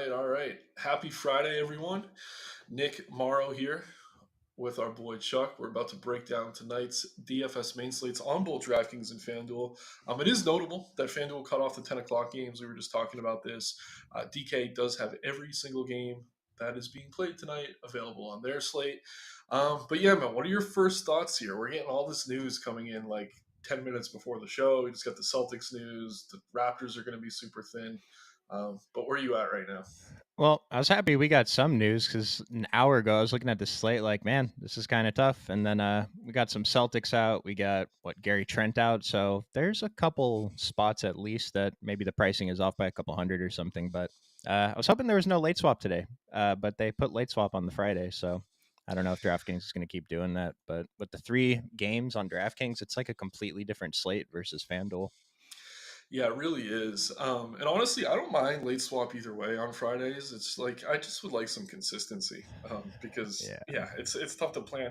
right, all right. Happy Friday, everyone. Nick Marro here with our boy Chuck. We're about to break down tonight's DFS main slates on both DraftKings and FanDuel. It is notable that FanDuel cut off the 10 o'clock games. We were just talking about this. DK does have every single game that is being played tonight available on their slate. But yeah, man, what are your first thoughts here? We're getting all this news coming in like 10 minutes before the show. We just got the Celtics news. The Raptors are going to be super thin. But where are you at right now? Well, I was happy we got some news because an hour ago I was looking at the slate like, man, this is kind of tough. And then we got some Celtics out. We got Gary Trent out. So there's a couple spots at least that maybe the pricing is off by a couple hundred or something. But I was hoping there was no late swap today, but they put late swap on the Friday. So I don't know if DraftKings is going to keep doing that. But with the three games on DraftKings, it's like a completely different slate versus FanDuel. Yeah, it really is. And honestly, I don't mind late swap either way on Fridays. It's like I just would like some consistency because Yeah. yeah, it's tough to plan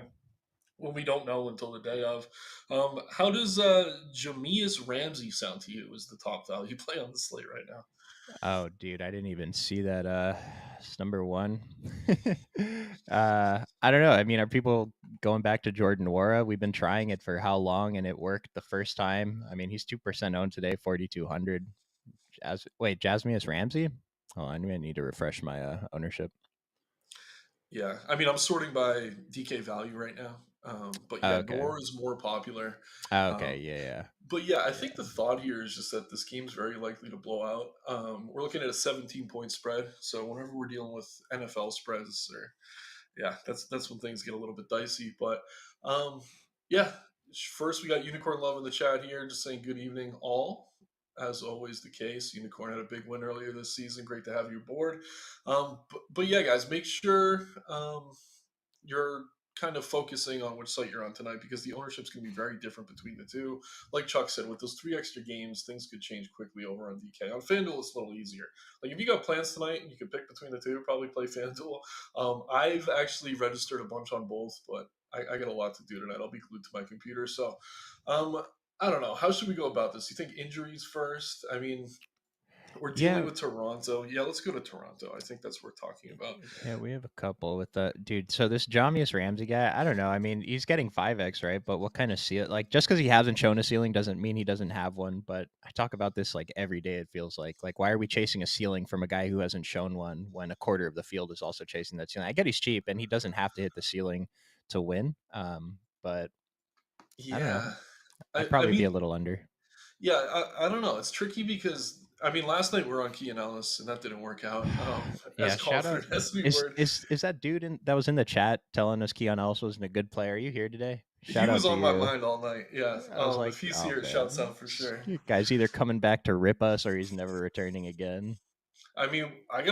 when we don't know until the day of. How does Jameis Ramsey sound to you as the top value play on the slate right now? Oh, dude, I didn't even see that. It's number one. I don't know. I mean, are people going back to Jordan Wara? We've been trying it for how long, and it worked the first time. I mean, he's 2% owned today, 4,200. Jasmine is Ramsey. Oh, I'm gonna need to refresh my ownership. Yeah, I mean, I'm sorting by DK value right now. But Oh, yeah, okay. Gore is more popular. Oh, okay. Um, Yeah. but yeah, I think Yeah. the thought here is just that this game's very likely to blow out. We're looking at a 17-point spread, so whenever we're dealing with NFL spreads, or yeah, that's when things get a little bit dicey. But um, yeah, first we got Unicorn Love in the chat here, just saying good evening all. As always the case, Unicorn had a big win earlier this season. Great to have you aboard. But yeah, guys, make sure you're kind of focusing on which site you're on tonight because the ownership's going to be very different between the two. Like Chuck said, with those three extra games, things could change quickly over on DK. On FanDuel, it's a little easier. Like if you got plans tonight and you can pick between the two, probably play FanDuel. I've actually registered a bunch on both, but I got a lot to do tonight. I'll be glued to my computer. So um, I don't know. How should we go about this? You think injuries first? I mean, we're dealing Yeah. with Toronto. Yeah, let's go to Toronto. I think that's what we're talking about. Yeah, we have a couple with the dude. So this Jamius Ramsey guy, I don't know. I mean, he's getting 5x, right? But what kind of seal? Like, just because he hasn't shown a ceiling doesn't mean he doesn't have one. But I talk about this like every day. It feels like why are we chasing a ceiling from a guy who hasn't shown one when a quarter of the field is also chasing that ceiling? I get he's cheap and he doesn't have to hit the ceiling to win. But I don't know. Yeah. I'd I probably be a mean, little under. yeah, I don't know. It's tricky because I mean, last night we were on Key Analysts and that didn't work out. As Yeah, shout out. confident as we Is were, is is that dude that was in the chat telling us Keon Ellis wasn't a good player? Are you here today? he Shout out was to on my you. mind all night. Yeah. I was like, If he's oh here, it shouts man, out for sure. this guy's either coming back to rip us or he's never returning again. I mean, I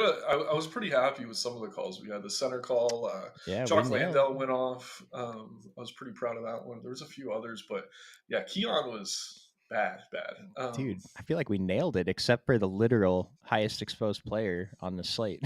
was pretty happy with some of the calls we had. The center call, Yeah, we Jock nailed. Landell went off. I was pretty proud of that one. There was a few others, but yeah, Keon was bad, bad. Dude, I feel like we nailed it, except for the literal highest exposed player on the slate.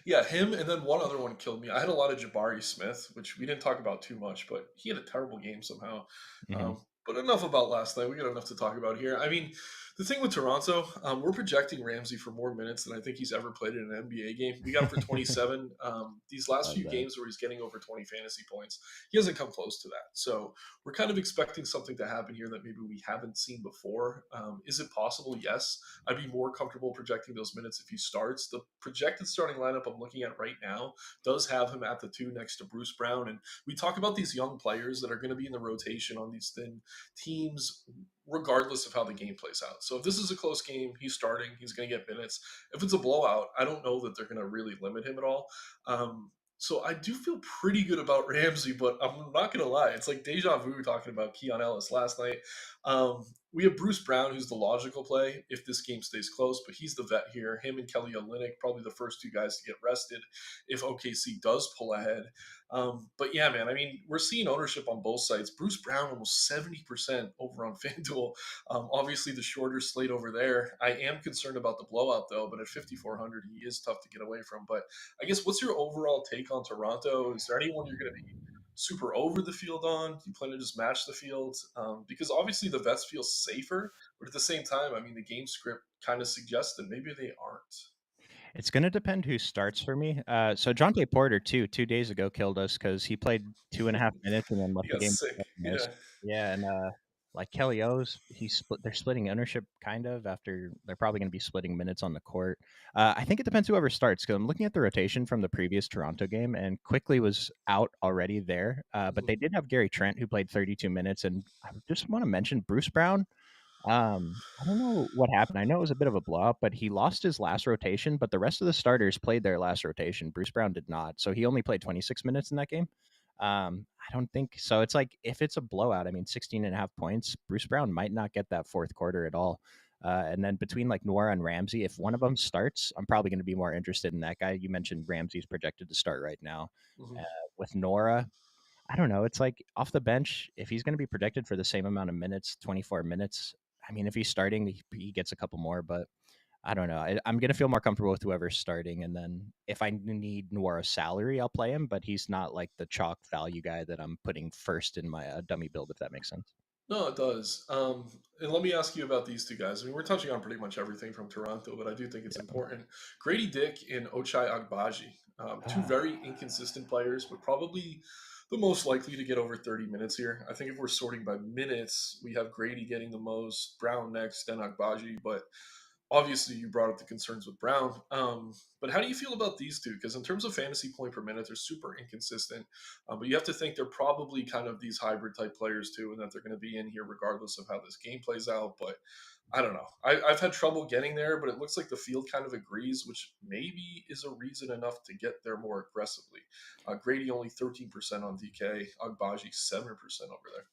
Yeah, him and then one other one killed me. I had a lot of Jabari Smith, which we didn't talk about too much, but he had a terrible game somehow. Mhm. But enough about last night. We got enough to talk about here. I mean, the thing with Toronto, we're projecting Ramsey for more minutes than I think he's ever played in an NBA game. We got him for 27. These last Love few that. games where he's getting over 20 fantasy points, he hasn't come close to that. So we're kind of expecting something to happen here that maybe we haven't seen before. Is it possible? Yes. I'd be more comfortable projecting those minutes if he starts. The projected starting lineup I'm looking at right now does have him at the two next to Bruce Brown. And we talk about these young players that are going to be in the rotation on these thin teams, regardless of how the game plays out. So if this is a close game, he's starting, he's going to get minutes. If it's a blowout, I don't know that they're going to really limit him at all. So I do feel pretty good about Ramsey, but I'm not going to lie. It's like deja vu talking about Keon Ellis last night. We have Bruce Brown, who's the logical play if this game stays close, but he's the vet here. Him and Kelly Olynyk, probably the first two guys to get rested if OKC does pull ahead. But yeah, man, I mean, we're seeing ownership on both sides. Bruce Brown almost 70% over on FanDuel. Obviously, the shorter slate over there. I am concerned about the blowout, though, but at 5,400, he is tough to get away from. But I guess what's your overall take on Toronto? Is there anyone you're going to be super over the field on? Do you plan to just match the field? Because obviously the vets feel safer, but at the same time, I mean, the game script kind of suggests that maybe they aren't. It's gonna depend who starts for me. So Jonte Porter too, 2 days ago killed us because he played 2.5 minutes and then He left the got game. sick. Missed. Yeah. Yeah, and like Kelly O's, they're splitting ownership kind of after they're probably gonna be splitting minutes on the court. I think it depends whoever starts because I'm looking at the rotation from the previous Toronto game, and Quickly was out already there. But Mhm. they did have Gary Trent who played 32 minutes, and I just want to mention Bruce Brown. I don't know what happened. I know it was a bit of a blowout, but he lost his last rotation, but the rest of the starters played their last rotation. Bruce Brown did not. So he only played 26 minutes in that game. I don't think so. It's like if it's a blowout, I mean, 16 and a half points, Bruce Brown might not get that fourth quarter at all. And then between like Noir and Ramsey, if one of them starts, I'm probably going to be more interested in that guy. You mentioned Ramsey's projected to start right now. Uh, Mhm. with Nora, I don't know. It's like off the bench, if he's going to be protected for the same amount of minutes, 24 minutes, I mean, if he's starting, he gets a couple more, but I don't know. I'm going to feel more comfortable with whoever's starting. And then if I need Noira's salary, I'll play him, but he's not like the chalk value guy that I'm putting first in my dummy build, if that makes sense. No, it does. And let me ask you about these two guys. I mean, we're touching on pretty much everything from Toronto, but I do think it's Yeah. important. Grady Dick and Ochai Agbaji, two very inconsistent players, but probably the most likely to get over 30 minutes here. I think if we're sorting by minutes, we have Grady getting the most, Brown next, then Agbaji. But obviously, you brought up the concerns with Brown. But how do you feel about these two? Because in terms of fantasy point per minute, they're super inconsistent. But you have to think they're probably kind of these hybrid type players too, and that they're going to be in here regardless of how this game plays out. But I don't know. I've had trouble getting there, but it looks like the field kind of agrees, which maybe is a reason enough to get there more aggressively. Grady only 13% on DK, Agbaji 7% over there.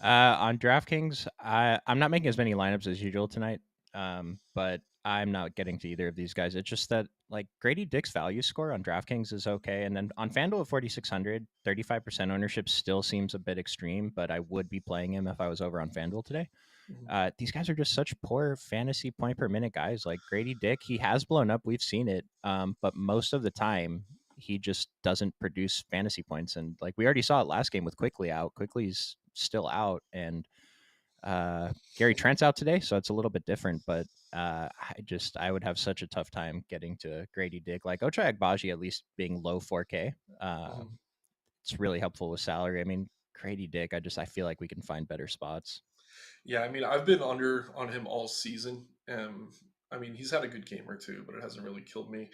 On DraftKings, I'm not making as many lineups as usual tonight, but I'm not getting to either of these guys. It's just that like Grady Dick's value score on DraftKings is okay, and then on FanDuel at 4,600, 35% ownership still seems a bit extreme, but I would be playing him if I was over on FanDuel today. Mhm. These guys are just such poor fantasy point per minute guys. Like Grady Dick, he has blown up. We've seen it, but most of the time he just doesn't produce fantasy points. And like we already saw it last game with Quickly out. Quickly's still out, and Gary Trent's out today, so it's a little bit different. But I would have such a tough time getting to Grady Dick. Like Ochai Agbaji at least being low 4K. Mhm. It's really helpful with salary. I mean, Grady Dick, I feel like we can find better spots. Yeah, I mean, I've been under on him all season. I mean, he's had a good game or two, but it hasn't really killed me.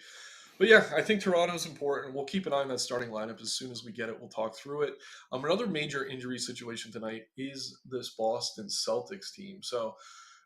But yeah, I think Toronto's important. We'll keep an eye on that starting lineup as soon as we get it. We'll talk through it. Another major injury situation tonight is this Boston Celtics team. So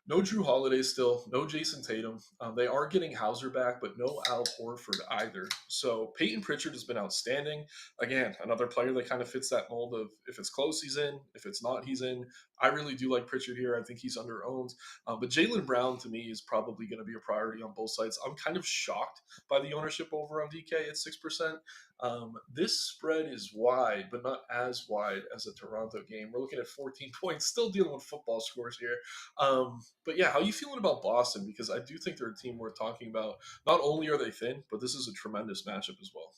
no Drew Holiday still, no Jason Tatum. They are getting Hauser back, but no Al Horford either. So Peyton Pritchard has been outstanding. Again, another player that kind of fits that mold of if it's close, he's in. If it's not, he's in. I really do like Pritchard here. I think he's under owned. But Jalen Brown to me is probably going to be a priority on both sides. I'm kind of shocked by the ownership over on DK at 6%. This spread is wide, but not as wide as a Toronto game. We're looking at 14 points, still dealing with football scores here. But yeah, how are you feeling about Boston? Because I do think they're a team worth talking about. Not only are they thin, but this is a tremendous matchup as well.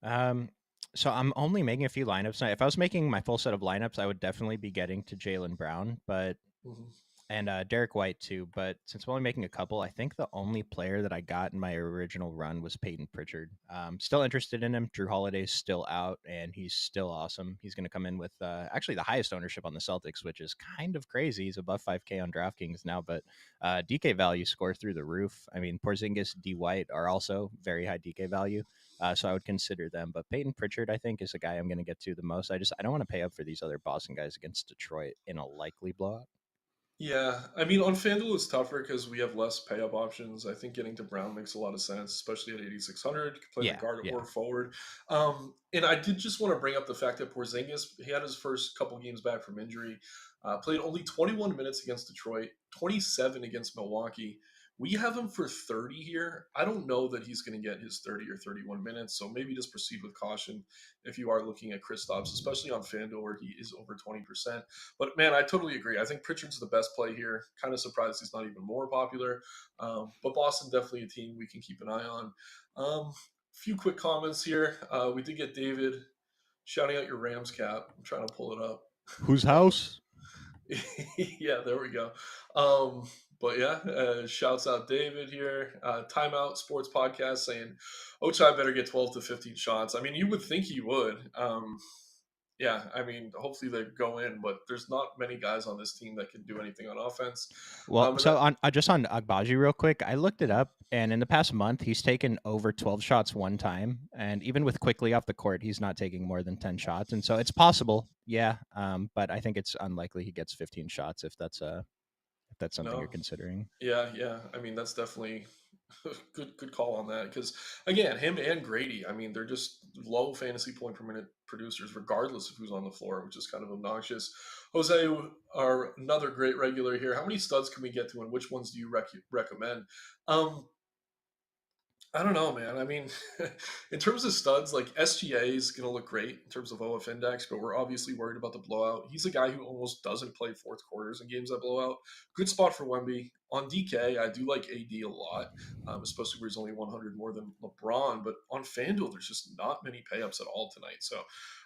Um, so I'm only making a few lineups now. If I was making my full set of lineups, I would definitely be getting to Jalen Brown, but Mhm. and Derek White too. But since I'm only making a couple, I think the only player that I got in my original run was Peyton Pritchard. Still interested in him. Drew Holiday's still out, and he's still awesome. He's going to come in with actually the highest ownership on the Celtics, which is kind of crazy. He's above 5K on DraftKings now, but DK value score through the roof. I mean, Porzingis, D White are also very high DK value. So I would consider them, but Peyton Pritchard, I think, is the guy I'm going to get to the most. I don't want to pay up for these other Boston guys against Detroit in a likely blowout. Yeah, I mean, on FanDuel it's tougher because we have less pay up options. I think getting to Brown makes a lot of sense, especially at 8,600. You can play the Yeah, guard yeah. or forward. And I did just want to bring up the fact that Porzingis, he had his first couple games back from injury, played only 21 minutes against Detroit, 27 against Milwaukee. We have him for 30 here. I don't know that he's going to get his 30 or 31 minutes, so maybe just proceed with caution if you are looking at Kristaps, especially on FanDuel where he is over 20%. But man, I totally agree. I think Pritchard's the best play here. Kind of surprised he's not even more popular. But Boston definitely a team we can keep an eye on. Few quick comments here. We did get David shouting out your Rams cap. I'm trying to pull it up. Whose house? Yeah, there we go. Um, But yeah, shouts out David here. Timeout Sports Podcast saying Ochai better get 12 to 15 shots. I mean, you would think he would. Yeah, I mean, hopefully they go in, but there's not many guys on this team that can do anything on offense. Well, And so that, on just on Agbaji real quick, I looked it up, and in the past month, he's taken over 12 shots one time, and even with quickly off the court, he's not taking more than 10 shots, and so it's possible, yeah. But I think it's unlikely he gets 15 shots if that's something you're no, considering. yeah, yeah. I mean, that's definitely good call on that because again, him and Grady, I mean, they're just low fantasy point per minute producers, regardless of who's on the floor, which is kind of obnoxious. Jose, are another great regular here. How many studs can we get to, and which ones do you recommend? Um, I don't know, man. I mean, in terms of studs, like SGA is going to look great in terms of OF index, but we're obviously worried about the blowout. He's a guy who almost doesn't play fourth quarters in games that blow out. Good spot for Wemby. On DK, I do like AD a lot, especially where he's only 100 more than LeBron. But on FanDuel, there's just not many payups at all tonight. So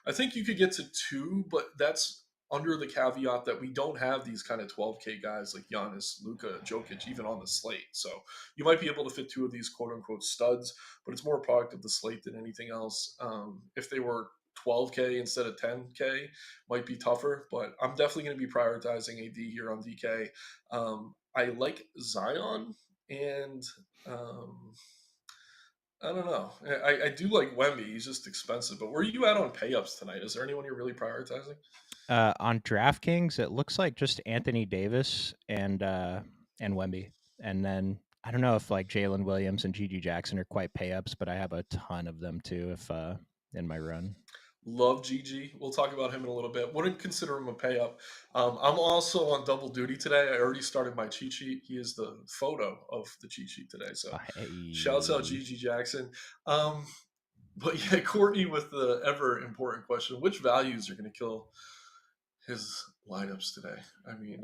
I think you could get to two, but that's under the caveat that we don't have these kind of 12K guys like Giannis, Luka, Jokic, even on the slate. So you might be able to fit two of these quote unquote studs, but it's more a product of the slate than anything else. If they were 12K instead of 10K, might be tougher, but I'm definitely going to be prioritizing AD here on DK. I like Zion, and I don't know. I do like Wemby. He's just expensive. But where are you at on payups tonight? Is there anyone you're really prioritizing? On DraftKings, it looks like just Anthony Davis and Wemby, and then I don't know if like Jalen Williams and Gigi Jackson are quite pay ups, but I have a ton of them too if in my run. Love GG. We'll talk about him in a little bit. Wouldn't consider him a pay up. I'm also on double duty today. I already started my cheat sheet. He is the photo of the cheat sheet today. So shouts out Hey. GG Jackson. Um, but yeah, Courtney with the ever important question: which values are going to kill his lineups today? I mean,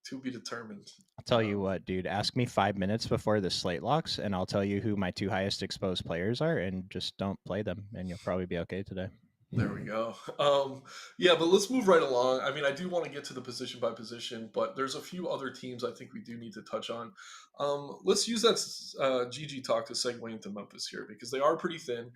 to be determined. I'll tell you Um, what, dude. Ask me 5 minutes before the slate locks, and I'll tell you who my two highest exposed players are, and just don't play them, and you'll probably be okay today. There we go. Yeah, but let's move right along. I mean, I do want to get to the position by position, but there's a few other teams I think we do need to touch on. Let's use that GG talk to segue into Memphis here because they are pretty thin.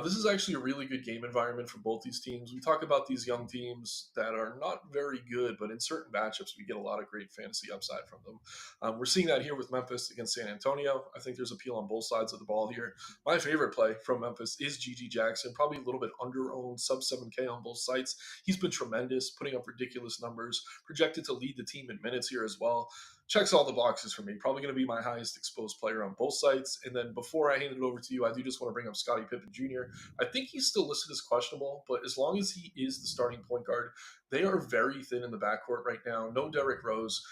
This is actually a really good game environment for both these teams. We talk about these young teams that are not very good, but in certain matchups, we get a lot of great fantasy upside from them. We're seeing that here with Memphis against San Antonio. I think there's appeal on both sides of the ball here. My favorite play from Memphis is GG Jackson, probably a little bit under owned, sub 7K on both sites. He's been tremendous, putting up ridiculous numbers, projected to lead the team in minutes here as well. Checks all the boxes for me. Probably going to be my highest exposed player on both sites. And then before I hand it over to you, I do just want to bring up Scottie Pippen Jr. I think he's still listed as questionable, but as long as he is the starting point guard, they are very thin in the backcourt right now. No Derrick Rose.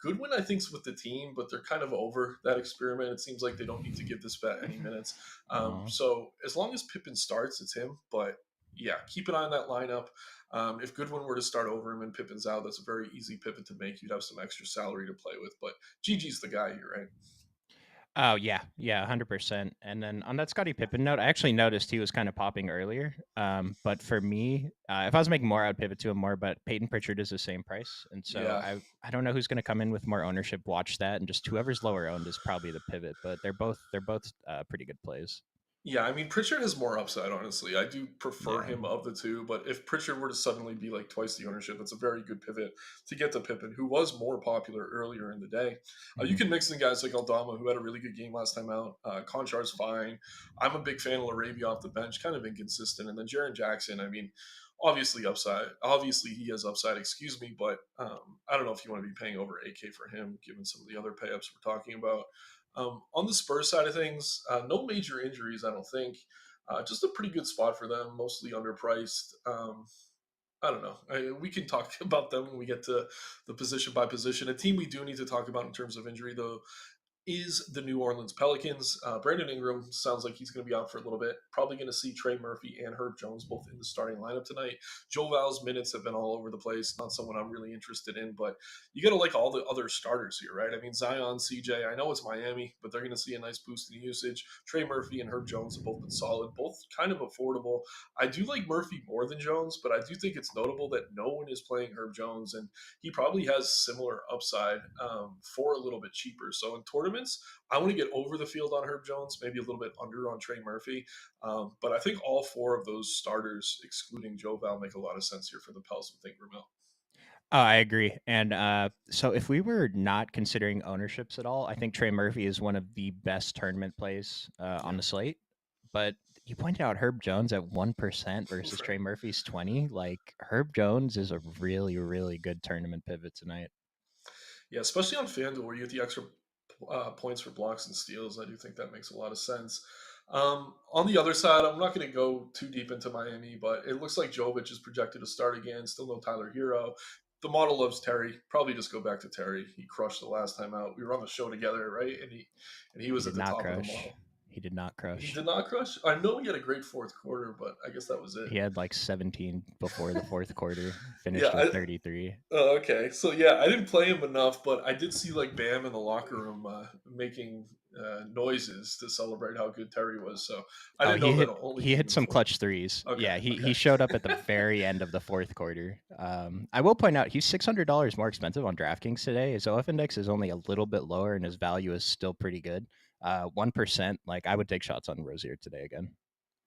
Goodwin, I think, is with the team, but they're kind of over that experiment. It seems like they don't need to give this vet any minutes. Oh. So as long as Pippen starts, it's him. But yeah, keep an eye on that lineup. If Goodwin were to start over him and Pippen's out, that's a very easy pivot to make. You'd have some extra salary to play with. But Gigi's the guy here, right? Oh yeah, yeah, 100%. And then on that Scottie Pippen note, I actually noticed he was kind of popping earlier. But for me, if I was making more, I'd pivot to him more. But Peyton Pritchard is the same price, and so Yeah, I don't know who's going to come in with more ownership. Watch that, and just whoever's lower owned is probably the pivot. But they're both pretty good plays. yeah, I mean Pritchard has more upside, honestly. I do prefer Yeah. him of the two, but if Pritchard were to suddenly be like twice the ownership, it's a very good pivot to get to Pippen, who was more popular earlier in the day. You Hmm. can mix in guys like Aldama, who had a really good game last time out. Conchar's fine. I'm a big fan of Arabia off the bench, kind of inconsistent. And then Jaron Jackson, I mean, obviously upside. Obviously he has upside, excuse me, but I don't know if you want to be paying over 8K for him, given some of the other payups we're talking about. On the Spurs side of things, no major injuries, I don't think. Just a pretty good spot for them, mostly underpriced. I don't know. We can talk about them when we get to the position by position. A team we do need to talk about in terms of injury, though, is the New Orleans Pelicans. Brandon Ingram sounds like he's going to be out for a little bit. Probably going to see Trey Murphy and Herb Jones both in the starting lineup tonight. Joe Val's minutes have been all over the place. Not someone I'm really interested in, but you got to like all the other starters here, right? I mean, Zion, CJ, I know it's Miami, but they're going to see a nice boost in usage. Trey Murphy and Herb Jones have both been solid, both kind of affordable. I do like Murphy more than Jones, but I do think it's notable that no one is playing Herb Jones, and he probably has similar upside for a little bit cheaper. So in tournaments, I want to get over the field on Herb Jones, maybe a little bit under on Trey Murphy. But I think all four of those starters, excluding Joe Val, make a lot of sense here for the Pels with Ingram out. Oh, I agree. And so if we were not considering ownerships at all, I think Trey Murphy is one of the best tournament plays on Yeah, the slate. But you pointed out Herb Jones at 1% versus right. Trey Murphy's 20. Like Herb Jones is a really, really good tournament pivot tonight. Yeah, especially on FanDuel where you get the extra points for blocks and steals. I do think that makes a lot of sense. On the other side, I'm not going to go too deep into Miami, but it looks like Jovic is projected to start again. Still no Tyler Hero. The model loves Terry. Probably just go back to Terry. He crushed the last time out. We were on the show together, right? And he He was at did the not top of the crush. model. He did not He crush. did not crush. I know he had a great fourth quarter, but I guess that was it. He had like 17 before the fourth quarter, Yeah, finished with 33. oh, okay. So yeah, I didn't play him enough, but I did see like Bam in the locker room making noises to celebrate how good Terry was. So I Oh, didn't know that it only he came hit in the some fourth. clutch threes. Okay, Yeah, he okay. he showed up at the very end of the fourth quarter. I will point out he's $600 more expensive on DraftKings today. His OF index is only a little bit lower, and his value is still pretty good. 1%. Like I would take shots on Rozier today again.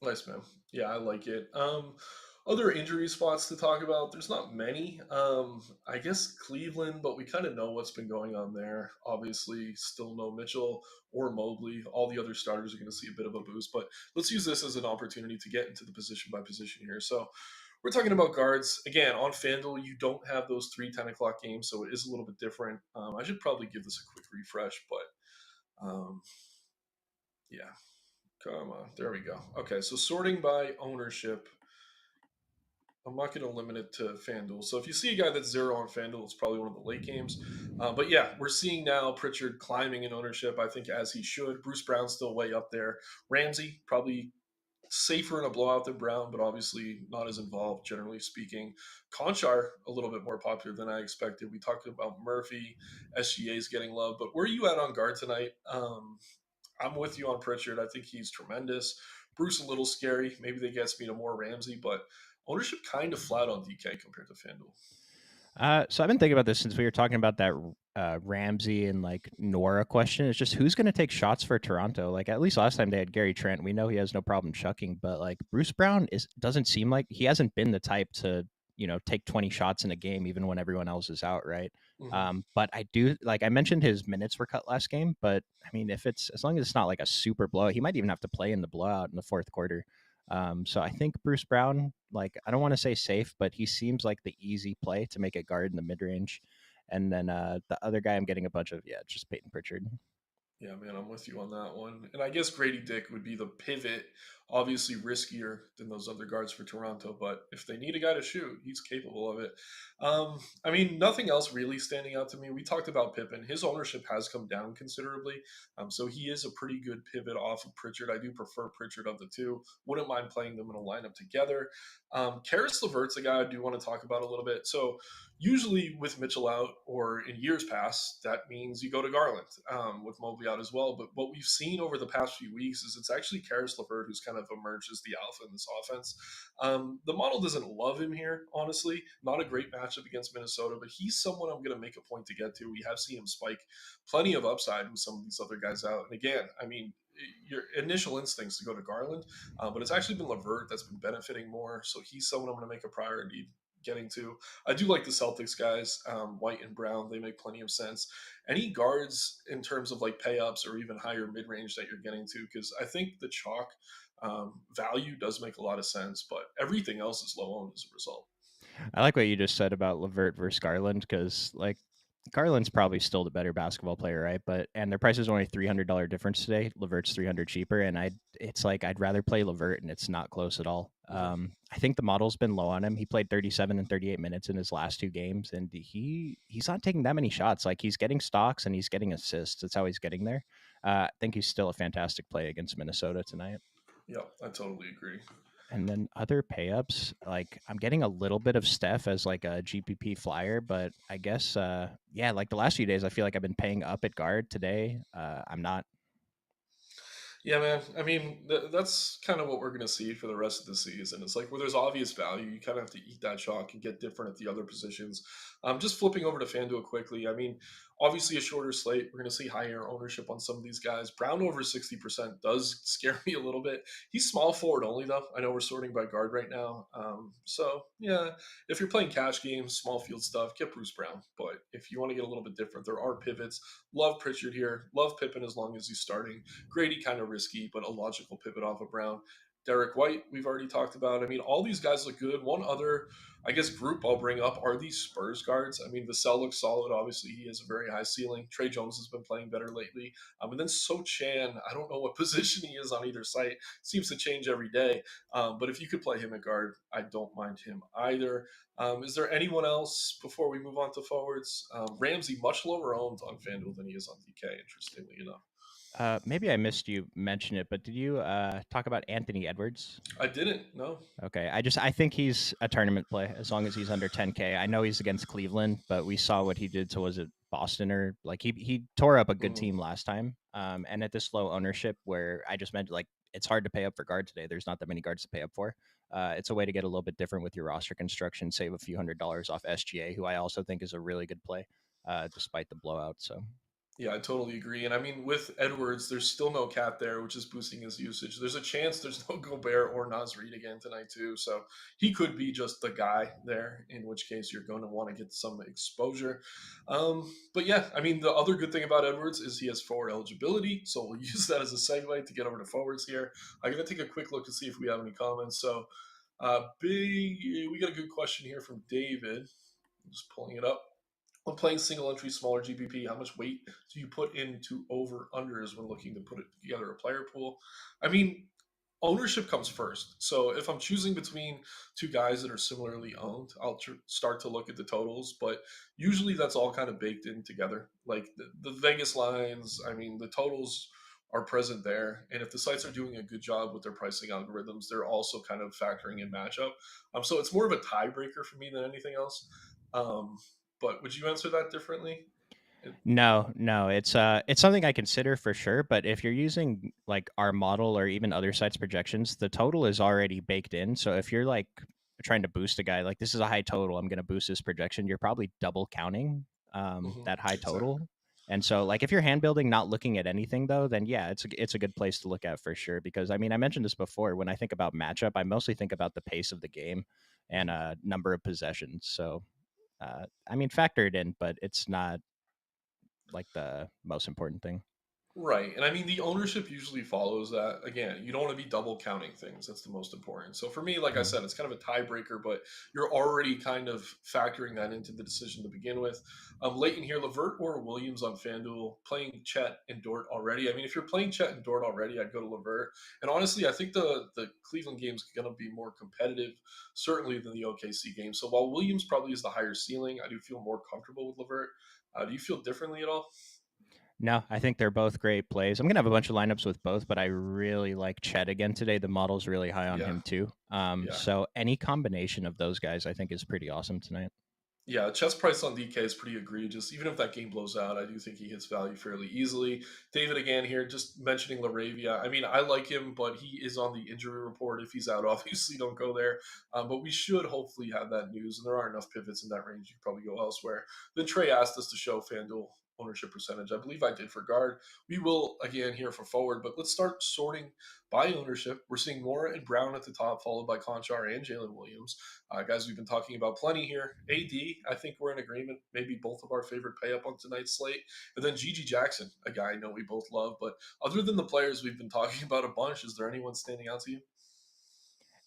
Nice man. Yeah, I like it. Other injury spots to talk about. There's not many. I guess Cleveland, but we kind of know what's been going on there. Obviously, still no Mitchell or Mobley. All the other starters are going to see a bit of a boost, but let's use this as an opportunity to get into the position by position here. So we're talking about guards again on FanDuel. You don't have those 3 10 o'clock games, so it is a little bit different. I should probably give this a quick refresh, but yeah, come on, there we go. Okay, so sorting by ownership. I'm not going to limit it to FanDuel. So if you see a guy that's zero on FanDuel, it's probably one of the late games. But yeah, we're seeing now Pritchard climbing in ownership, I think, as he should. Bruce Brown's still way up there. Ramsey, probably safer in a blowout than Brown, but obviously not as involved, generally speaking. Conchar, a little bit more popular than I expected. We talked about Murphy. SGA is getting love. But where are you at on guard tonight? I'm with you on Pritchard. I think he's tremendous. Bruce, a little scary. Maybe they gets me to more Ramsey, but ownership kind of flat on DK compared to FanDuel. So I've been thinking about this since we were talking about that Ramsey and like Nora question. It's just who's going to take shots for Toronto? Like at least last time they had Gary Trent, we know he has no problem chucking, but like Bruce Brown is doesn't seem like he hasn't been the type to take 20 shots in a game even when everyone else is out, right? Mm-hmm. But I do like I mentioned his minutes were cut last game, but I mean if it's as long as it's not like a super blowout, he might even have to play in the blowout in the fourth quarter. So I think Bruce Brown, like I don't want to say safe, but he seems like the easy play to make a guard in the mid range. And then the other guy I'm getting a bunch of, yeah, just Peyton Pritchard. Yeah, man, I'm with you on that one. And I guess Grady Dick would be the pivot, obviously riskier than those other guards for Toronto. But if they need a guy to shoot, he's capable of it. I mean, nothing else really standing out to me. We talked about Pippen. His ownership has come down considerably. So he is a pretty good pivot off of Pritchard. I do prefer Pritchard of the two. Wouldn't mind playing them in a lineup together. Karis LeVert's a guy I do want to talk about a little bit. So usually with Mitchell out or in years past, that means you go to Garland with Mobley out as well. But what we've seen over the past few weeks is it's actually Karis LeVert who's kind of emerged as the alpha in this offense. The model doesn't love him here, honestly. Not a great matchup against Minnesota, but he's someone I'm going to make a point to get to. We have seen him spike plenty of upside with some of these other guys out. And again, I mean, your initial instincts to go to Garland, but it's actually been Levert that's been benefiting more. So he's someone I'm going to make a priority getting to. I do like the Celtics guys, White and Brown. They make plenty of sense. Any guards in terms of like pay ups or even higher mid range that you're getting to? Because I think the chalk value does make a lot of sense, but everything else is low owned as a result. I like what you just said about Levert versus Garland because like Garland's probably still the better basketball player, right? But and their price is only $300 difference today. Levert's 300 cheaper, and it's like I'd rather play Levert, and it's not close at all. Mhm. I think the model's been low on him. He played 37 and 38 minutes in his last two games, and he's not taking that many shots. Like he's getting stocks and he's getting assists. That's how he's getting there. I think he's still a fantastic play against Minnesota tonight. Yeah, I totally agree. And then other pay ups, like I'm getting a little bit of Steph as like a GPP flyer, but I guess yeah, like the last few days I feel like I've been paying up at guard. Today, I'm not. Yeah, man. I mean, that's kind of what we're going to see for the rest of the season. It's like where there's obvious value, you kind of have to eat that chalk and get different at the other positions. Just flipping over to FanDuel quickly. I mean, obviously a shorter slate. We're going to see higher ownership on some of these guys. Brown over 60% does scare me a little bit. He's small forward only, though. I know we're sorting by guard right now. So, yeah, if you're playing cash games, small field stuff, get Bruce Brown. But if you want to get a little bit different, there are pivots. Love Pritchard here. Love Pippen as long as he's starting. Grady kind of risky, but a logical pivot off of Brown. Derek White, we've already talked about. I mean, all these guys look good. One other, I guess, group I'll bring up are these Spurs guards. I mean, Vassell looks solid. Obviously, he has a very high ceiling. Trey Jones has been playing better lately. And then So Chan, I don't know what position he is on either site. Seems to change every day. But if you could play him at guard, I don't mind him either. Is there anyone else before we move on to forwards? Ramsey, much lower owned on FanDuel than he is on DK, interestingly enough. Maybe I missed you mention it, but did you talk about Anthony Edwards? I didn't. No. Okay, I think he's a tournament play as long as he's under 10K. I know he's against Cleveland, but we saw what he did to was it Boston or like he tore up a good Mhm. team last time. And at this low ownership where I just meant like it's hard to pay up for guard today. There's not that many guards to pay up for. It's a way to get a little bit different with your roster construction, save a few $100s off SGA, who I also think is a really good play, despite the blowout. So Yeah, I totally agree. And I mean, with Edwards, there's still no cat there, which is boosting his usage. There's a chance there's no Gobert or Nas Reed again tonight, too. So he could be just the guy there, in which case you're going to want to get some exposure. But yeah, I mean, the other good thing about Edwards is he has forward eligibility. So we'll use that as a segue to get over to forwards here. I'm going to take a quick look to see if we have any comments. So, we got a good question here from David. I'm just pulling it up. When playing single entry, smaller GPP, how much weight do you put into over unders when looking to put it together a player pool? I mean, ownership comes first. So if I'm choosing between two guys that are similarly owned, I'll start to look at the totals. But usually that's all kind of baked in together. Like the Vegas lines, I mean, the totals are present there. And if the sites are doing a good job with their pricing algorithms, they're also kind of factoring in matchup. So it's more of a tiebreaker for me than anything else. Um, but would you answer that differently? It, no, it's something I consider for sure. But if you're using like our model or even other sites projections, the total is already baked in. So if you're like trying to boost a guy, like this is a high total, I'm going to boost this projection. You're probably double counting mhm, that high exactly. total. And so, like, if you're hand building, not looking at anything though, then yeah, it's a good place to look at for sure. Because I mean, I mentioned this before. When I think about matchup, I mostly think about the pace of the game and Mhm. number of possessions. So, I mean, factor it in, but it's not like the most important thing. Right. And I mean, the ownership usually follows that. Again, you don't want to be double counting things. That's the most important. So for me, like I Mhm. said, it's kind of a tiebreaker, but you're already kind of factoring that into the decision to begin with. Late in here, Levert or Williams on FanDuel playing Chet and Dort already. I mean, if you're playing Chet and Dort already, I'd go to Levert. And honestly, I think the Cleveland game is going to be more competitive, certainly than the OKC game. So while Williams probably is the higher ceiling, I do feel more comfortable with Levert. Do you feel differently at all? No, I think they're both great plays. I'm gonna have a bunch of lineups with both, but I really like Chet again today. The model's really high on Yeah. him too. Yeah. So any combination of those guys, I think, is pretty awesome tonight. Yeah, chess price on DK is pretty egregious. Even if that game blows out, I do think he hits value fairly easily. David again here, just mentioning Laravia. I mean, I like him, but he is on the injury report. If he's out, obviously don't go there. But we should hopefully have that news, and there are enough pivots in that range. You could probably go elsewhere. Then Trey asked us to show FanDuel ownership percentage. I believe I did for guard. We will again here for forward, but let's start sorting by ownership. We're seeing Mora and Brown at the top, followed by Conchar and Jalen Williams. Guys, we've been talking about plenty here. AD, I think we're in agreement. Maybe both of our favorite pay up on tonight's slate. And then Gigi Jackson, a guy I know we both love. But other than the players we've been talking about a bunch, is there anyone standing out to you?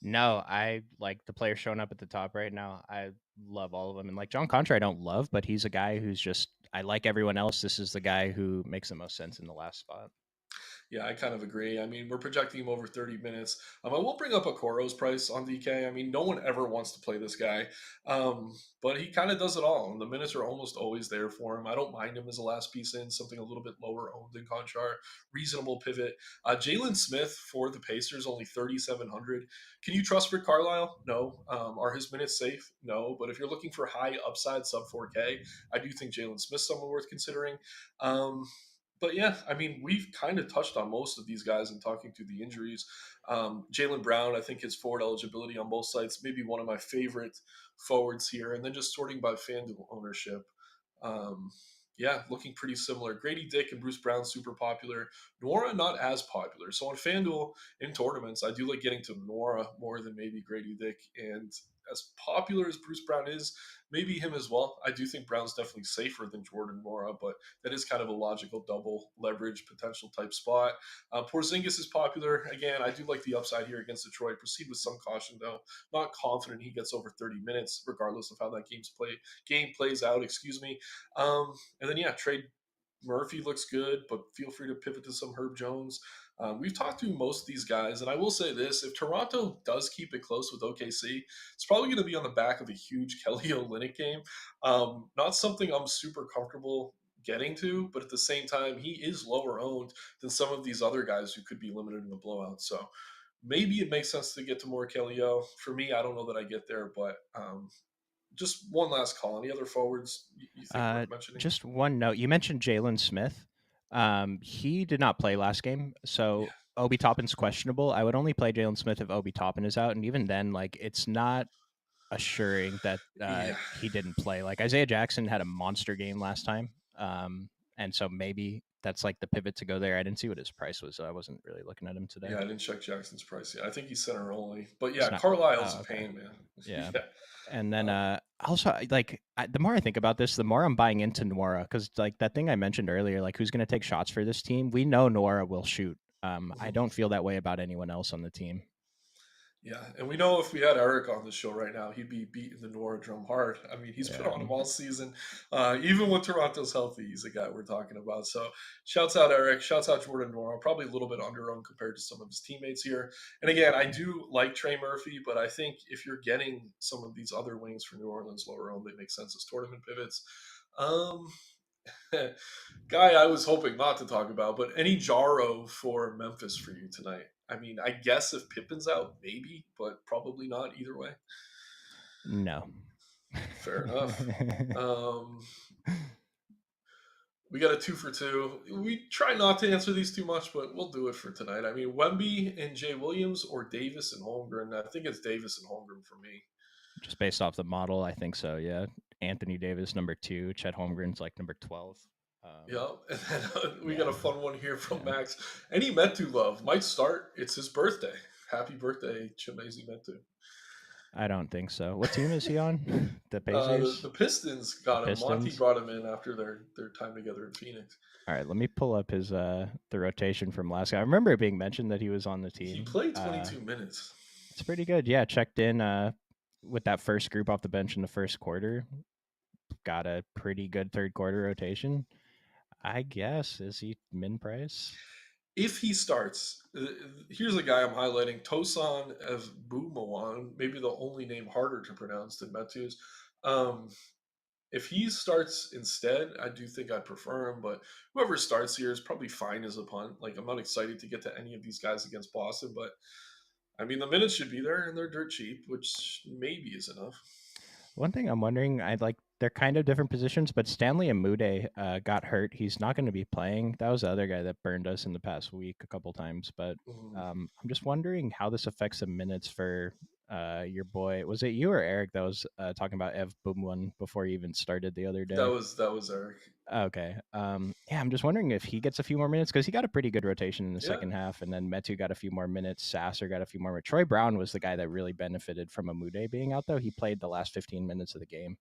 No, I like the players showing up at the top right now. I love all of them, and like John Contra, I don't love, but he's a guy who's just I like everyone else. This is the guy who makes the most sense in the last spot. Yeah, I kind of agree. I mean, we're projecting him over 30 minutes. I will bring up Okoro's price on DK. I mean, no one ever wants to play this guy, but he kind of does it all. And the minutes are almost always there for him. I don't mind him as a last piece in, something a little bit lower owned than Conchar. Reasonable pivot. Jalen Smith for the Pacers, only 3,700. Can you trust Rick Carlisle? No. Are his minutes safe? No. But if you're looking for high upside sub 4K, I do think Jalen Smith's someone worth considering. Um, but yeah, I mean, we've kind of touched on most of these guys in talking through the injuries. Jalen Brown, I think his forward eligibility on both sides, maybe one of my favorite forwards here. And then just sorting by FanDuel ownership. Um, yeah, looking pretty similar. Grady Dick and Bruce Brown, super popular. Nora, not as popular. So on FanDuel in tournaments, I do like getting to Nora more than maybe Grady Dick. And as popular as Bruce Brown is, maybe him as well. I do think Brown's definitely safer than Jordan Nora, but that is kind of a logical double leverage potential type spot. Porzingis is popular. Again, I do like the upside here against Detroit. Proceed with some caution, though. Not confident he gets over 30 minutes, regardless of how that game plays out. Excuse me. And then yeah, trade Murphy looks good, but feel free to pivot to some Herb Jones. We've talked to most of these guys, and I will say this: if Toronto does keep it close with OKC, it's probably going to be on the back of a huge Kelly Olynyk game. Not something I'm super comfortable getting to, but at the same time, he is lower owned than some of these other guys who could be limited in the blowout. So maybe it makes sense to get to more Kelly O. For me, I don't know that I get there, but just one last call. Any other forwards you think Uh, worth mentioning? just one note. You mentioned Jalen Smith. He did not play last game, Yeah. so Obi Toppin's questionable. I would only play Jalen Smith if Obi Toppin is out, and even then, like it's not assuring that Yeah. he didn't play. Like Isaiah Jackson had a monster game last time, and so maybe that's like the pivot to go there. I didn't see what his price was, so I wasn't really looking at him today. Yeah, I didn't check Jackson's price yet. I think he's center only. But It's yeah, not. Carlisle's Oh, a okay. pain, man. Yeah. Yeah. And then Uh, also like the more I think about this, the more I'm buying into Nora because like that thing I mentioned earlier, like who's going to take shots for this team? We know Nora will shoot. I mhm. don't feel that way about anyone else on the team. Yeah, and we know if we had Eric on the show right now, he'd be beating the Nora drum hard. I mean, he's been Yeah. on him all season. Even when Toronto's healthy, he's a guy we're talking about. So, shouts out Eric. Shouts out Jordan Nora. Probably a little bit underowned compared to some of his teammates here. And again, I do like Trey Murphy, but I think if you're getting some of these other wings for New Orleans lower owned, they make sense as tournament pivots. Um, Guy I was hoping not to talk about, but any Jaro for Memphis for you tonight? I mean, I guess if Pippen's out, maybe, but probably not either way. No. Fair enough. Um, we got a two for two. We try not to answer these too much, but we'll do it for tonight. I mean, Wemby and Jay Williams or Davis and Holmgren. I think it's Davis and Holmgren for me. Just based off the model, I think so. Yeah. Anthony Davis number 2, Chet Holmgren's like number 12. Um, Yeah, and then we got yeah. a fun one here from Yeah. Max. Any Metu love might start. It's his birthday. Happy birthday, Chimezie Metu. I don't think so. What team is he on? The The Pacers? Pistons The got him. Monty Pistons? brought him in after their time together in Phoenix. All right, let me pull up his the rotation from last guy. I remember it being mentioned that he was on the He team. played 22 minutes. It's pretty good. Yeah, checked in with that first group off the bench in the first quarter. Got a pretty good third quarter rotation. I guess is he min price? If he starts, here's a guy I'm highlighting: Tosan as Bumawan, maybe the only name harder to pronounce than Metu's. Um, if he starts instead, I do think I'd prefer him. But whoever starts here is probably fine as a punt. Like I'm not excited to get to any of these guys against Boston, but I mean the minutes should be there and they're dirt cheap, which maybe is enough. One thing I'm wondering, I like they're kind of different positions, but Stanley Amude got hurt. He's not going to be playing. That was the other guy that burned us in the past week a couple times. But Mhm. I'm just wondering how this affects the minutes for your boy. Was it you or Eric that was talking about Ev Boomwan before he even started the other day? That was Eric. Okay. Yeah, I'm just wondering if he gets a few more minutes because he got a pretty good rotation in the Yeah, second half, and then Metu got a few more minutes. Sasser got a few more. Troy Brown was the guy that really benefited from Amude being out, though. He played the last 15 minutes of the game.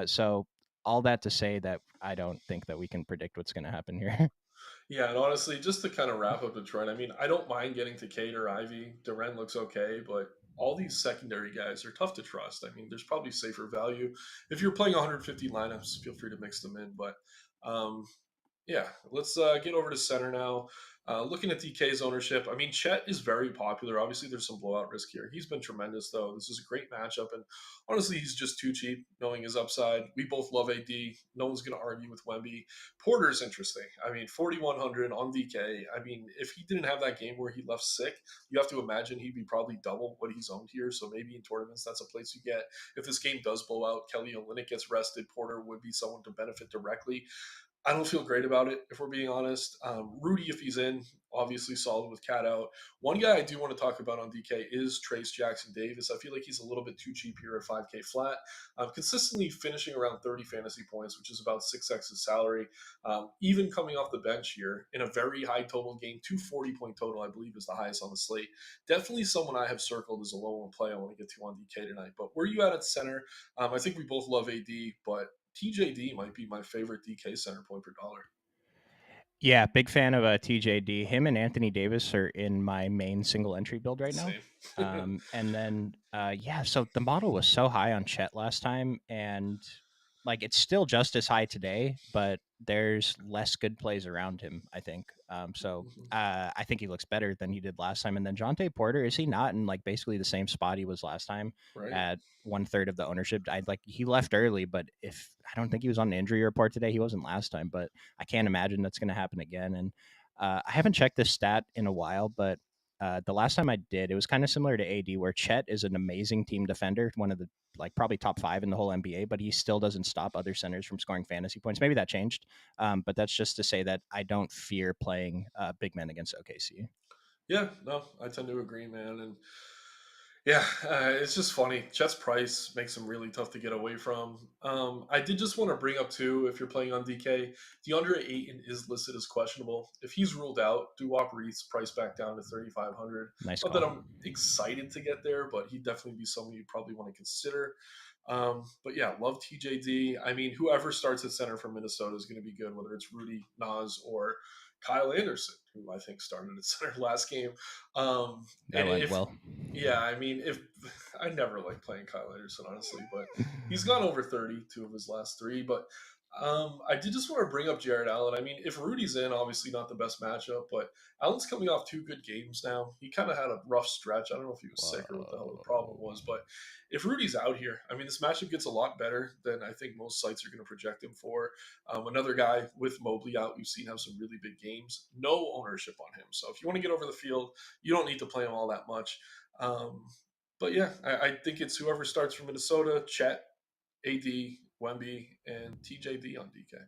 So all that to say that I don't think that we can predict what's going to happen here. yeah, and honestly, just to kind of wrap up Detroit, I mean, I don't mind getting to Kate or Ivy. Duren looks okay, but all these secondary guys are tough to trust. I mean, there's probably safer value. If you're playing 150 lineups, feel free to mix them in. But Um, yeah, let's get over to center now. Looking at DK's ownership, I mean, Chet is very popular. Obviously, there's some blowout risk here. He's been tremendous, though. This is a great matchup, and honestly, he's just too cheap, knowing his upside. We both love AD. No one's going to argue with Wemby. Porter's interesting. I mean, 4,100 on DK. I mean, if he didn't have that game where he left sick, you have to imagine he'd be probably double what he's owned here. So maybe in tournaments, that's a place you get. If this game does blow out, Kelly Olynyk gets rested, Porter would be someone to benefit directly. I don't feel great about it, if we're being honest. Rudy, if he's in, obviously solid with Cat out. One guy I do want to talk about on DK is Trace Jackson Davis. I feel like he's a little bit too cheap here at 5K flat. Consistently finishing around 30 fantasy points, which is about 6x his salary. Even coming off the bench here in a very high total game, 240-point total, I believe, is the highest on the slate. Definitely someone I have circled as a low one play I want to get to on DK tonight. But where are you at center? I think we both love AD, but TJD might be my favorite DK center point per dollar. Yeah, big fan of TJD. Him and Anthony Davis are in my main single entry build right now. Same. And then, yeah, so the model was so high on Chet last time, and like it's still just as high today, but there's less good plays around him, I think. I think he looks better than he did last time. And then Jonte Porter, is he not in like basically the same spot he was last time Right. at 1/3 of the ownership? I'd like he left early, but if I don't think he was on an injury report today, he wasn't last time, but I can't imagine that's going to happen again. And I haven't checked this stat in a while, but the last time I did, it was kind of similar to AD, where Chet is an amazing team defender, one of the like probably top 5 in the whole NBA, but he still doesn't stop other centers from scoring fantasy points. Maybe that changed, but that's just to say that I don't fear playing big men against OKC. Yeah, no, I tend to agree, man. And yeah, it's just funny. Chet's price makes him really tough to get away from. I did just want to bring up too, if you're playing on DK, DeAndre Ayton is listed as questionable. If he's ruled out, do walk Reed's price back down to 3,500. Nice Not that call. I'm excited to get there, but he'd definitely be someone you'd probably want to consider. But yeah, love TJD. I mean, whoever starts at center for Minnesota is going to be good, whether it's Rudy, Nas, or Kyle Anderson, who I think started at center last game. That And went if well. yeah, I mean, if I never like playing Kyle Anderson, honestly, but he's gone over 32 of his last three. But I did just want to bring up Jared Allen. I mean, if Rudy's in, obviously not the best matchup, but Allen's coming off 2 good games now. He kind of had a rough stretch. I don't know if he was sick or what the hell the problem was, Whoa. but if Rudy's out here, I mean, this matchup gets a lot better than I think most sites are going to project him for. Another guy with Mobley out, we've seen have some really big games. No ownership on him. So if you want to get over the field, you don't need to play him all that much. Um, but yeah, I think it's whoever starts from Minnesota: Chet, AD, Wemby, and TJD on DK.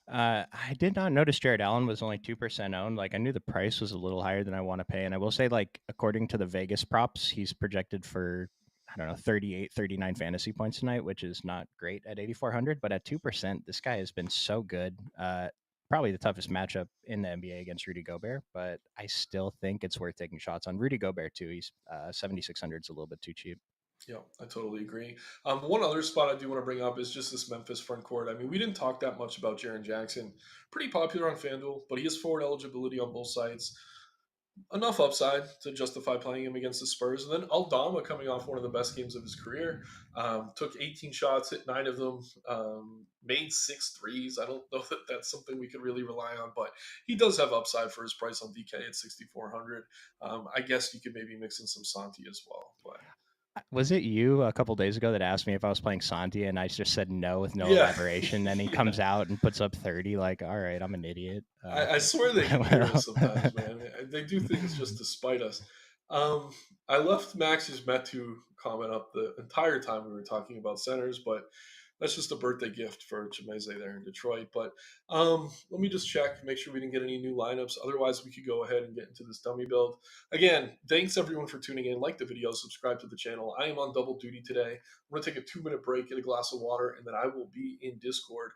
I did not notice Jared Allen was only 2% owned. Like I knew the price was a little higher than I want to pay. And I will say, like, according to the Vegas props, he's projected for, I don't know, 38, 39 fantasy points tonight, which is not great at 8,400. But at 2%, this guy has been so good. Probably the toughest matchup in the NBA against Rudy Gobert, but I still think it's worth taking shots on Rudy Gobert too. He's 7,600 is a little bit too cheap. Yeah, I totally agree. One other spot I do want to bring up is just this Memphis front court. I mean, we didn't talk that much about Jaren Jackson. Pretty popular on FanDuel, but he has forward eligibility on both sides. Enough upside to justify playing him against the Spurs. And then Aldama coming off one of the best games of his career, took 18 shots, hit 9 of them, made 6 threes. I don't know that that's something we could really rely on, but he does have upside for his price on DK at 6,400. I guess you could maybe mix in some Santi as well, but Was it you a couple days ago that asked me if I was playing Santi, and I just said no with no yeah, elaboration? And he yeah. comes out and puts up 30. Like, all right, I'm an idiot. I swear they can hear us sometimes, man. They do things just to spite us. Um, I left Max's Metu comment up the entire time we were talking about centers, but that's just a birthday gift for Chimeze there in Detroit. But let me just check, make sure we didn't get any new lineups. Otherwise, we could go ahead and get into this dummy build. Again, thanks everyone for tuning in. Like the video, subscribe to the channel. I am on double duty today. I'm going to take a 2 minute break, get a glass of water, and then I will be in Discord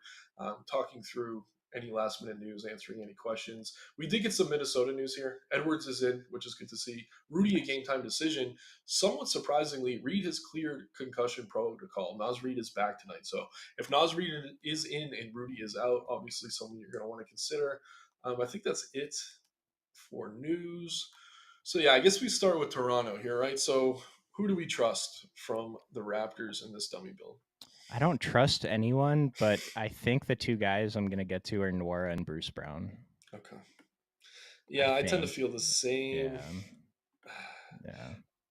talking through any last minute news, answering any questions. We did get some Minnesota news here. Edwards is in, which is good to see. Rudy, a game time decision. Somewhat surprisingly, Reed has cleared concussion protocol. Nas Reed is back tonight. So if Nas Reed is in and Rudy is out, obviously someone you're going to want to consider. I think that's it for news. So yeah, I guess we start with Toronto here, right? So who do we trust from the Raptors in this dummy build? I don't trust anyone, but I think the two guys I'm gonna get to are Nora and Bruce Brown. Okay. I Yeah, I tend to think. feel the same. Yeah. Yeah.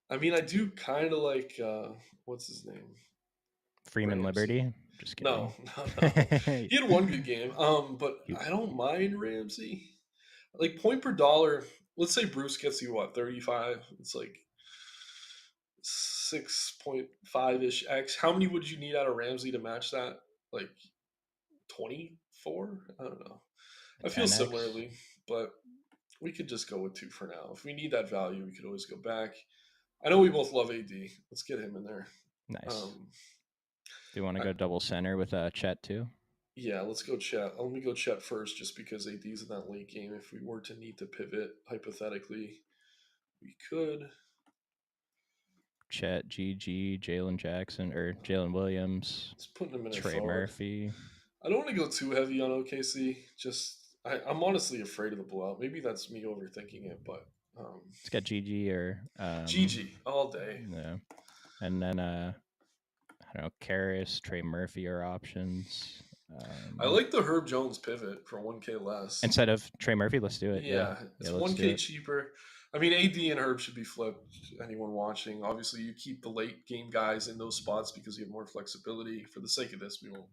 I mean, I do kind of like what's his name? Freeman Ramsey. Liberty. Just No, kidding. no. He had one good game. But You- I don't mind Ramsey. Like point per dollar, let's say Bruce gets you what, 35? It's like 6.5 ish X. How many would you need out of Ramsey to match that? Like 24? I don't know. a I feel 10x. similarly, but we could just go with two for now. If we need that value, we could always go back. I know we both love AD. Let's get him in there. Nice. Um, Do you want to I, go double center with Chet too? yeah, let's go Chet. Let me go Chet first, just because AD's in that late game. If we were to need to pivot, hypothetically, we could. Chet, GG, Jalen Jackson, or Jalen Williams, Just putting him in at Trey forward. Murphy. I don't want to go too heavy on OKC. I'm honestly afraid of the blowout. Maybe that's me overthinking it, but It's got GG or GG all day. yeah. And then I don't know, Karras, Trey Murphy are options. I like the Herb Jones pivot for 1K less. Instead of Trey Murphy, let's do it. Yeah. Yeah, Yeah, it's let's do 1K it. cheaper. I mean, AD and Herb should be flipped. Anyone watching, obviously, you keep the late game guys in those spots because you have more flexibility. For the sake of this, we won't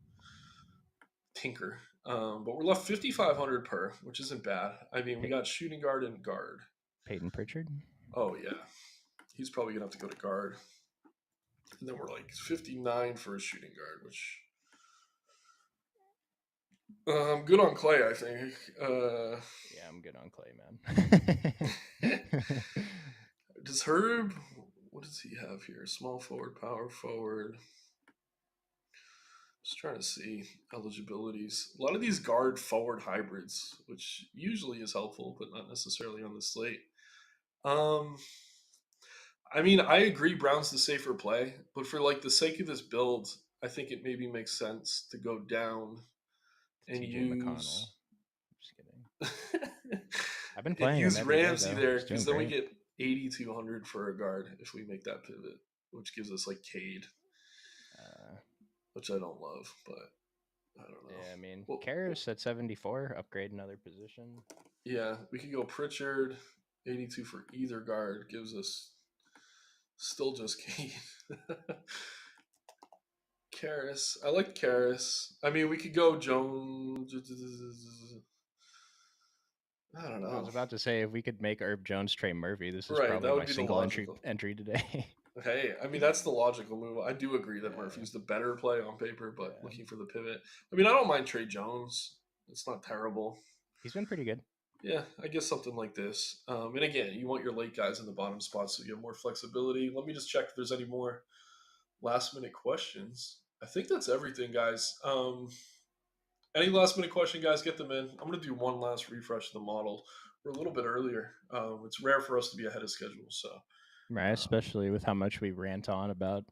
tinker. But we're left 5,500 per, which isn't bad. I mean, we got shooting guard and guard. Peyton Pritchard. Oh yeah, he's probably gonna have to go to guard. And then we're like 59 for a shooting guard, which good on Clay, I think. Yeah, I'm good on Clay, man. Does Herb? What does he have here? Small forward, power forward. Just trying to see eligibilities. A lot of these guard forward hybrids, which usually is helpful, but not necessarily on the slate. Um, I mean, I agree Brown's the safer play, but for like the sake of this build, I think it maybe makes sense to go down and TJ McConnell. use Just kidding. I've been and playing him use every day Ramsey though. there He's doing because then we great. get 8,200 for a guard if we make that pivot, which gives us like Cade, Uh, which I don't love, but I don't know. yeah, I mean, Well, Karras at 74, upgrade another position. yeah, we could go Pritchard, 82 for either guard gives us still just Cade. Karras, I like Karras. I mean, we could go Jones. I don't I was know. about to say if we could make Herb Jones Trey Murphy, this is Right, probably that my would be the single entry logical. today. Hey, I mean that's the logical move. I do agree that Yeah, Murphy's the better play on paper, but yeah. looking for the pivot. I mean, I don't mind Trey Jones. It's not terrible. He's been pretty good. Yeah, I guess something like this. And again, you want your late guys in the bottom spots so you have more flexibility. Let me just check if there's any more last minute questions. I think that's everything, guys. Any last minute question, guys? Get them in. I'm going to do one last refresh of the model. We're a little bit earlier. It's rare for us to be ahead of schedule, so Right, um, especially with how much we rant on about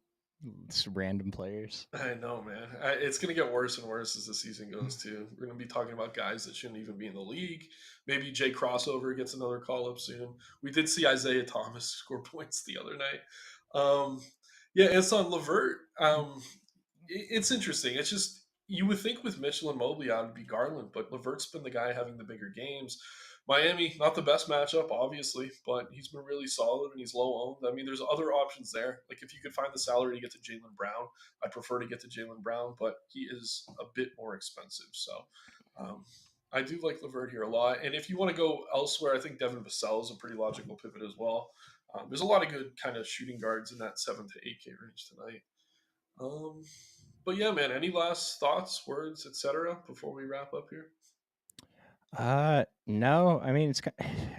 random players. I know, man. It's going to get worse and worse as the season goes, too. We're going to be talking about guys that shouldn't even be in the league. Maybe Jay Crossover gets another call up soon. We did see Isaiah Thomas score points the other night. Um, yeah, it's on Levert. It's interesting. It's just, you would think with Mitchell and Mobley out, it'd be Garland, but Levert's been the guy having the bigger games. Miami, not the best matchup, obviously, but he's been really solid and he's low owned. I mean, there's other options there. Like if you could find the salary to get to Jalen Brown, I'd prefer to get to Jalen Brown, but he is a bit more expensive. So um, I do like Levert here a lot. And if you want to go elsewhere, I think Devin Vassell is a pretty logical pivot as well. There's a lot of good kind of shooting guards in that 7 to 8K range tonight. Um, but yeah, man, any last thoughts, words, etc. before we wrap up here? No. I mean,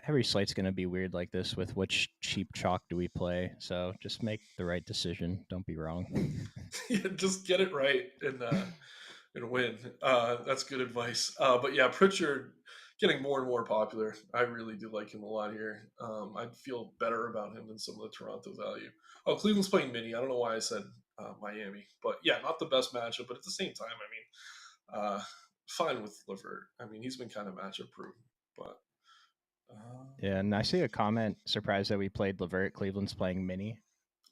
every slate's gonna be weird like this with which cheap chalk do we play. So just make the right decision. Don't be wrong. Yeah, just get it right and win. That's good advice. But yeah, Pritchard getting more and more popular. I really do like him a lot here. I feel better about him than some of the Toronto value. Oh, Cleveland's playing mini. I don't know why I said Miami, but yeah, not the best matchup. But at the same time, I mean, fine with Levert. I mean, he's been kind of matchup proof, but. Yeah, and I see a comment. Surprised that we played Levert. Cleveland's playing mini.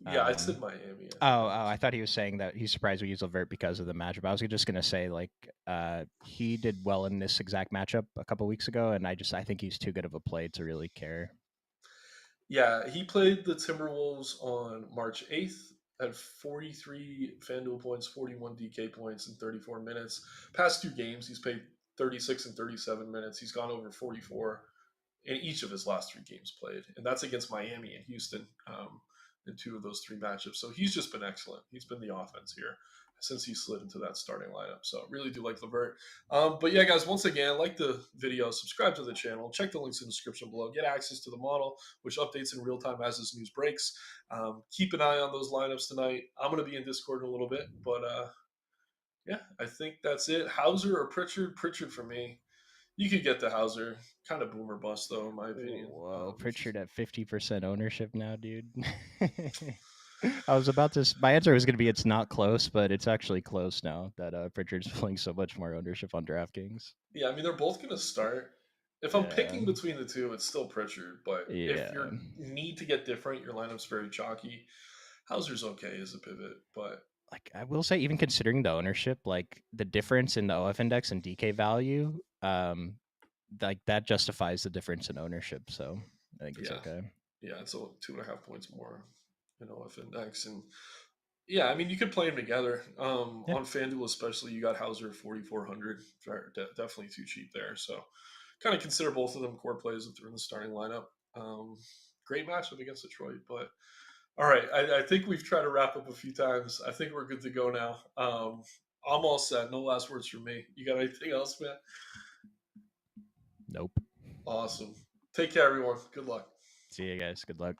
Yeah, I said Miami. I think Oh, that I was. thought he was saying that he's surprised we used Levert because of the matchup. I was just gonna say like he did well in this exact matchup a couple weeks ago, and I think he's too good of a play to really care. Yeah, he played the Timberwolves on March 8th at 43 FanDuel points, 41 DK points in 34 minutes. Past two games, he's played 36 and 37 minutes. He's gone over 44 in each of his last three games played, and that's against Miami and Houston in two of those three matchups. So he's just been excellent. He's been the offense here since he slid into that starting lineup. So really do like Levert. But yeah, guys, once again, like the video, subscribe to the channel, check the links in the description below, get access to the model, which updates in real time as this news breaks. Keep an eye on those lineups tonight. I'm going to be in Discord in a little bit, but yeah, I think that's it. Hauser or Pritchard? Pritchard for me. You could get the Hauser. Kind of boomer bust, though, in my opinion. Whoa, Pritchard at 50% ownership now, dude. I was about to. My answer was going to be it's not close, but it's actually close now that Pritchard's playing so much more ownership on DraftKings. Yeah, I mean, they're both going to start. If I'm Yeah, picking between the two, it's still Pritchard. But if yeah. you need to get different, your lineup's very chalky. Hauser's okay as a pivot, but Like I will say, even considering the ownership, like the difference in the OF index and DK value, like that justifies the difference in ownership. So I think it's yeah, okay. yeah, it's a 2.5 points more in OF index, and yeah, I mean, you could play them together. Yeah. On FanDuel, especially, you got Hauser 4,400. Definitely too cheap there. So, kind of consider both of them core plays if they're in the starting lineup. Um, Great matchup against Detroit. But, all right, I think we've tried to wrap up a few times. I think we're good to go now. I'm all set. No last words from me. You got anything else, man? Nope. Awesome. Take care, everyone. Good luck. See you guys. Good luck.